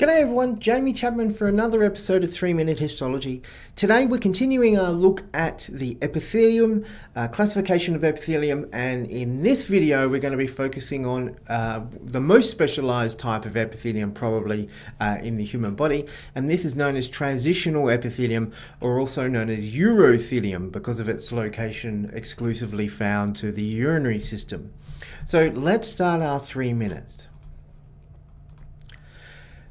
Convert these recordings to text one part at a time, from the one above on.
G'day everyone, Jamie Chapman for another episode of 3 Minute Histology. Today we're continuing our look at the epithelium, classification of epithelium, and in this video we're going to be focusing on the most specialized type of epithelium probably in the human body, and this is known as transitional epithelium, or also known as urothelium because of its location exclusively found to the urinary system. So let's start our 3 minutes.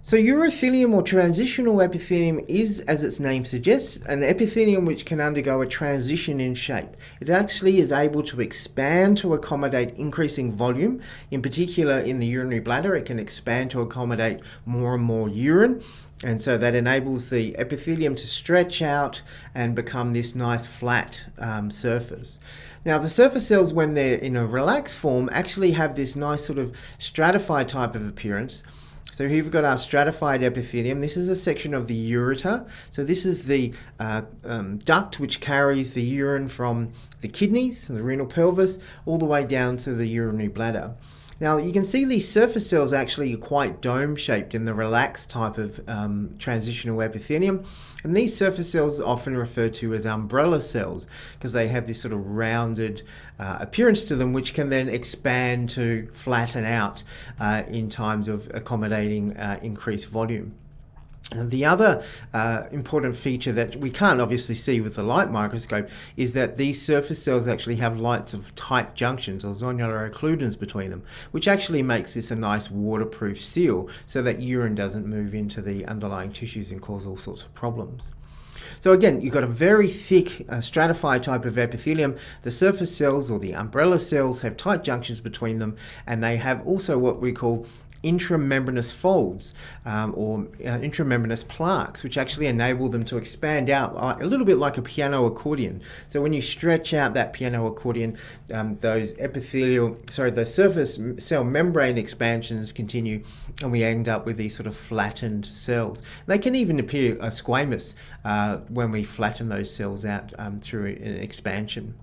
So urothelium or transitional epithelium is, as its name suggests, an epithelium which can undergo a transition in shape. It actually is able to expand to accommodate increasing volume. In particular, in the urinary bladder, it can expand to accommodate more and more urine. And so that enables the epithelium to stretch out and become this nice flat surface. Now, the surface cells, when they're in a relaxed form, actually have this nice sort of stratified type of appearance. So here we've got our stratified epithelium. This is a section of the ureter. So this is the duct which carries the urine from the kidneys, the renal pelvis, all the way down to the urinary bladder. Now you can see these surface cells actually are quite dome-shaped in the relaxed type of transitional epithelium. And these surface cells are often referred to as umbrella cells because they have this sort of rounded appearance to them, which can then expand to flatten out in times of accommodating increased volume. The other important feature that we can't obviously see with the light microscope is that these surface cells actually have lots of tight junctions or zonular occludens between them, which actually makes this a nice waterproof seal so that urine doesn't move into the underlying tissues and cause all sorts of problems. So again, you've got a very thick stratified type of epithelium. The surface cells or the umbrella cells have tight junctions between them, and they have also what we call intramembranous folds or intramembranous plaques, which actually enable them to expand out a little bit like a piano accordion. So when you stretch out that piano accordion, those surface cell membrane expansions continue, and we end up with these sort of flattened cells. They can even appear squamous when we flatten those cells out through an expansion.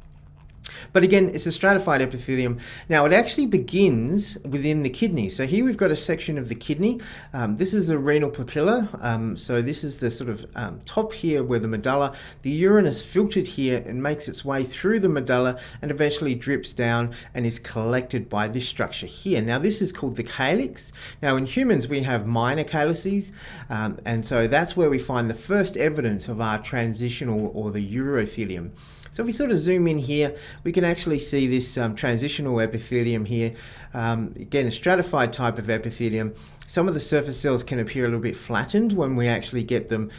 But again, it's a stratified epithelium. Now, it actually begins within the kidney. So here we've got a section of the kidney. This is a renal papilla. So this is the sort of top here where the medulla, the urine is filtered here and makes its way through the medulla and eventually drips down and is collected by this structure here. Now, this is called the calyx. Now, in humans, we have minor calyces. And so that's where we find the first evidence of our transitional or the urothelium. So if we sort of zoom in here, we can actually see this transitional epithelium here. Again, a stratified type of epithelium. Some of the surface cells can appear a little bit flattened when we actually get them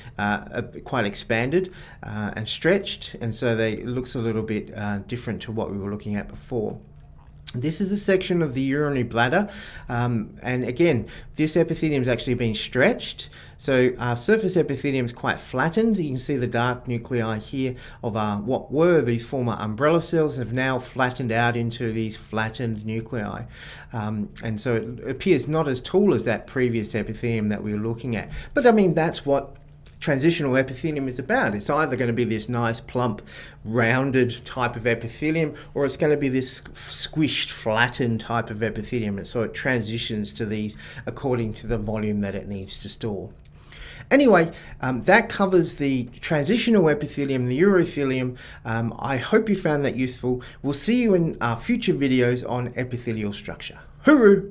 quite expanded and stretched, and so it looks a little bit different to what we were looking at before. This is a section of the urinary bladder, and again, this epithelium is actually being stretched. So our surface epithelium is quite flattened. You can see the dark nuclei here of what were these former umbrella cells have now flattened out into these flattened nuclei. And so it appears not as tall as that previous epithelium that we were looking at. But I mean, that's what transitional epithelium is about. It's either going to be this nice plump rounded type of epithelium, or it's going to be this squished flattened type of epithelium, and so it transitions to these according to the volume that it needs to store. Anyway, that covers the transitional epithelium, the urothelium. I hope you found that useful. We'll see you in our future videos on epithelial structure. Hooroo!